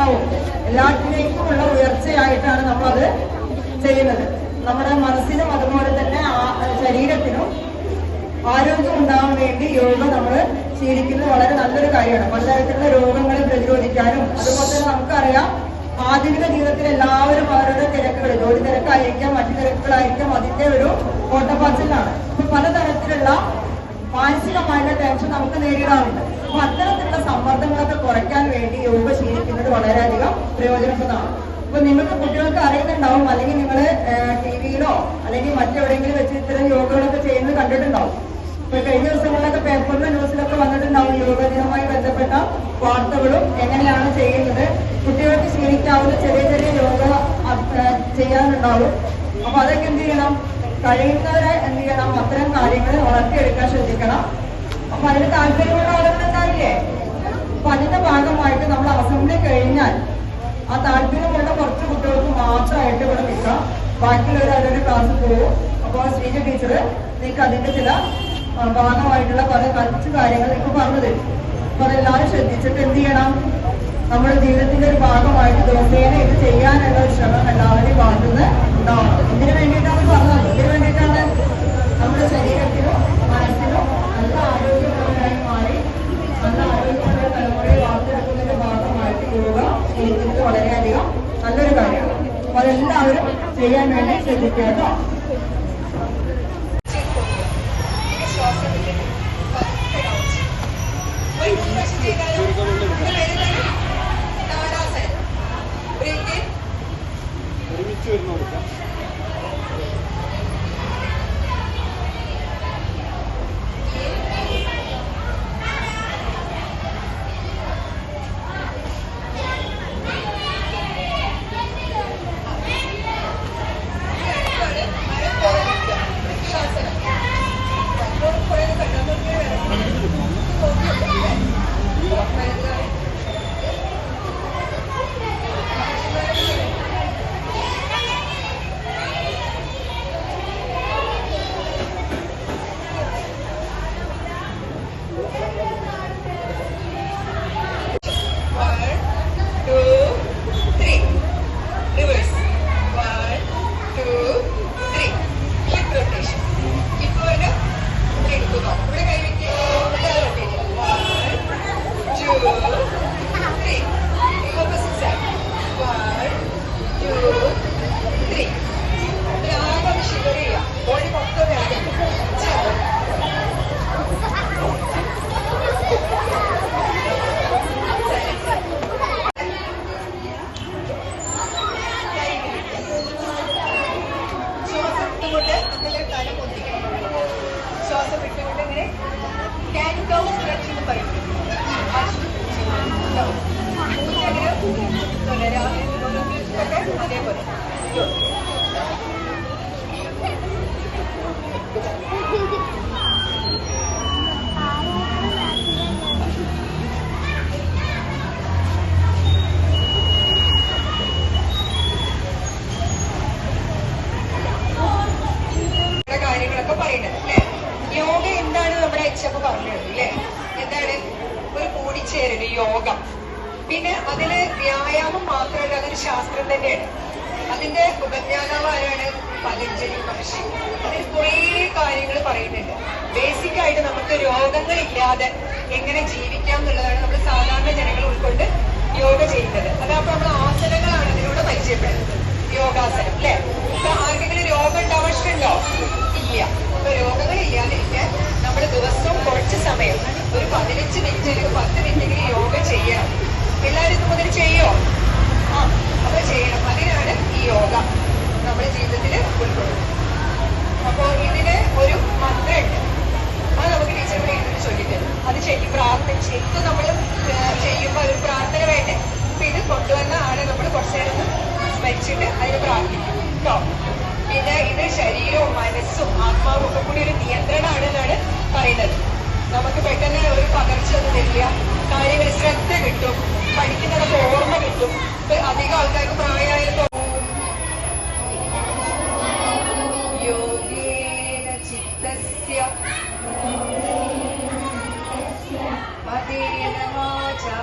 ആത്മാവും എല്ലാത്തിലേക്കുമുള്ള ഉയർച്ചയായിട്ടാണ് നമ്മളത് ചെയ്യുന്നത്. നമ്മുടെ മനസ്സിനും അതുപോലെ തന്നെ ശരീരത്തിനും ആരോഗ്യം ഉണ്ടാവാൻ വേണ്ടി യോഗ നമ്മൾ ശീലിക്കുന്നത് വളരെ നല്ലൊരു കാര്യമാണ്. പലതരത്തിലുള്ള രോഗങ്ങളെ പ്രതിരോധിക്കാനും അതുപോലെ തന്നെ നമുക്കറിയാം ആധുനിക ജീവിതത്തിൽ എല്ലാവരും അവരുടെ തിരക്കുകൾ, ജോലി തിരക്കായിരിക്കാം, മറ്റു തിരക്കുകളായിരിക്കാം, അതിന്റെ ഒരു ഓട്ടപ്പാച്ചിലാണ്. അപ്പൊ പലതരത്തിലുള്ള മാനസികമായിട്ടുള്ള ടെൻഷൻ നമുക്ക് നേരിടാറുണ്ട്. അപ്പൊ അത്തരത്തിലുള്ള സമ്മർദ്ദങ്ങളൊക്കെ കുറയ്ക്കാൻ വേണ്ടി യോഗ ശീലിക്കുന്നത് വളരെയധികം പ്രയോജനപ്രദമാണ്. അപ്പൊ നിങ്ങൾക്ക് കുട്ടികൾക്ക് അറിയുന്നുണ്ടാവും, അല്ലെങ്കിൽ നിങ്ങൾ ടിവിയിലോ അല്ലെങ്കിൽ മറ്റെവിടെയെങ്കിലും വെച്ച് ഇത്തരം യോഗകളൊക്കെ ചെയ്യുന്നത് കണ്ടിട്ടുണ്ടാവും. ഇപ്പൊ കഴിഞ്ഞ ദിവസങ്ങളിലൊക്കെ പേപ്പറിലും ന്യൂസിലൊക്കെ വന്നിട്ടുണ്ടാവും യോഗ ദിനവുമായി ബന്ധപ്പെട്ട വാർത്തകളും എങ്ങനെയാണ് ചെയ്യുന്നത്. കുട്ടികൾക്ക് ശീലിക്കാവുന്ന ചെറിയ ചെറിയ യോഗ ചെയ്യാനുണ്ടാവും. അപ്പൊ അതൊക്കെ എന്ത് ചെയ്യണം, കഴിയുന്നവരെ എന്ത് ചെയ്യണം, അത്തരം കാര്യങ്ങൾ വളർത്തിയെടുക്കാൻ ശ്രദ്ധിക്കണം. അപ്പൊ അതിന് താല്പര്യമുള്ള ആളുകൾ ഉണ്ടാവില്ലേ? അപ്പൊ അതിന്റെ ഭാഗമായിട്ട് നമ്മൾ അസംബ്ലി കഴിഞ്ഞാൽ ആ താല്പര്യമുള്ള കുറച്ച് കുട്ടികൾക്ക് മാത്രമായിട്ട് ഇവിടെ നിൽക്കാം, ബാക്കിയുള്ളവർ അവരുടെ ക്ലാസ് പോകും. അപ്പോൾ ശ്രീജ ടീച്ചർ നിങ്ങൾക്ക് അതിന്റെ ചില ഭാഗമായിട്ടുള്ള കുറച്ച് കാര്യങ്ങൾ നിങ്ങൾക്ക് പറഞ്ഞു തരും. അപ്പൊ അതെല്ലാവരും ശ്രദ്ധിച്ചിട്ട് എന്ത് ചെയ്യണം, നമ്മുടെ ജീവിതത്തിന്റെ ഒരു ഭാഗമായിട്ട് ദിവസേന ഇത് ചെയ്യാനുള്ള ഒരു ശ്രമം എല്ലാവരുടെയും ഭാഗത്തുനിന്ന് ഉണ്ടാവണം. ഇതിനു വേണ്ടിയിട്ടാണ് പറഞ്ഞത്. ഇതിനു വേണ്ടിയിട്ടാണ് നമ്മുടെ ശരീരത്തിനും മനസ്സിനും നല്ല ആരോഗ്യമുള്ളവരായി മാറി നല്ല ആരോഗ്യമുള്ള തലമുറയെ വാർത്തെടുക്കുന്നതിന്റെ ഭാഗമായിട്ട് യോഗ ശീലിക്കുന്നത് വളരെയധികം നല്ലൊരു കാര്യമാണ്. അപ്പൊ അതെല്ലാവരും ചെയ്യാൻ വേണ്ടി ശ്രദ്ധിക്കുക കേട്ടോ. യോഗം. പിന്നെ അതില് വ്യായാമം മാത്രമല്ല, അതൊരു ശാസ്ത്രം തന്നെയാണ്. അതിന്റെ ഉപജ്ഞാതാവ് ആരാണ്? പതഞ്ജലി മഹർഷി. അതിൽ കുറേ കാര്യങ്ങൾ പറയുന്നുണ്ട്. ബേസിക് ആയിട്ട് നമുക്ക് രോഗങ്ങളില്ലാതെ എങ്ങനെ ജീവിക്കാം എന്നുള്ളതാണ് നമ്മൾ സാധാരണ ജനങ്ങൾ ഉൾക്കൊണ്ട് യോഗ ചെയ്യുന്നത്. അതപ്പോൾ നമ്മൾ ആസനങ്ങളാണ് അതിലൂടെ പരിചയപ്പെടുന്നത്. യോഗാസനം അല്ലെ? ഇപ്പൊ ആർക്കെങ്കിലും രോഗം ഉണ്ടാവശ്യമുണ്ടോ? ഇല്ല. അപ്പൊ രോഗങ്ങൾ ഇല്ലാതിരിക്കാൻ നമ്മൾ ദിവസവും കുറച്ച് സമയം, ഒരു 15 മിനിറ്റ് അല്ലെങ്കിൽ 10 മിനിറ്റെങ്കിലും യോഗ ചെയ്യണം. എല്ലാവരും ഇത് മുതൽ ചെയ്യോ? അപ്പൊ ചെയ്യണം. അതിനാണ് ഈ യോഗ നമ്മുടെ ജീവിതത്തിൽ ഉൾക്കൊള്ളുന്നത്. അപ്പോ ഇതിന് ഒരു മന്ത്രമുണ്ട്. അത് നമുക്ക് ടീച്ചറിനെ എഴുതി ചൊല്ലിത്തരും. അത് പ്രാർത്ഥിച്ച് ഇത് നമ്മൾ ചെയ്യുമ്പോൾ ഒരു പ്രാർത്ഥന വേണ്ടേ? അപ്പൊ ഇത് കൊണ്ടുവന്ന ആളെ നമ്മൾ കുറച്ചു നേരം സ്മരിച്ചിട്ട് അതിന് പ്രാർത്ഥിക്കും കേട്ടോ. പിന്നെ ഇത് ശരീരവും മനസ്സും ആത്മാവും ഒക്കെ കൂടി ഒരു നിയന്ത്രണമാണ് എന്നാണ് പറയുന്നത്. നമുക്ക് പെട്ടെന്ന് ഒരു പകർച്ച ഒന്നും വരില്ല, കാര്യങ്ങൾ ശ്രദ്ധ കിട്ടും, പഠിക്കുന്നതൊക്കെ ഓർമ്മ കിട്ടും. ഇപ്പൊ അധികം ആൾക്കാർക്ക് പ്രായമായാലും യോഗേന ചിത്തസ്യ മതേന വാചാ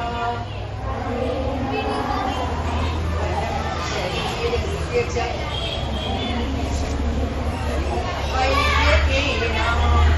വൈദ്യകീനാം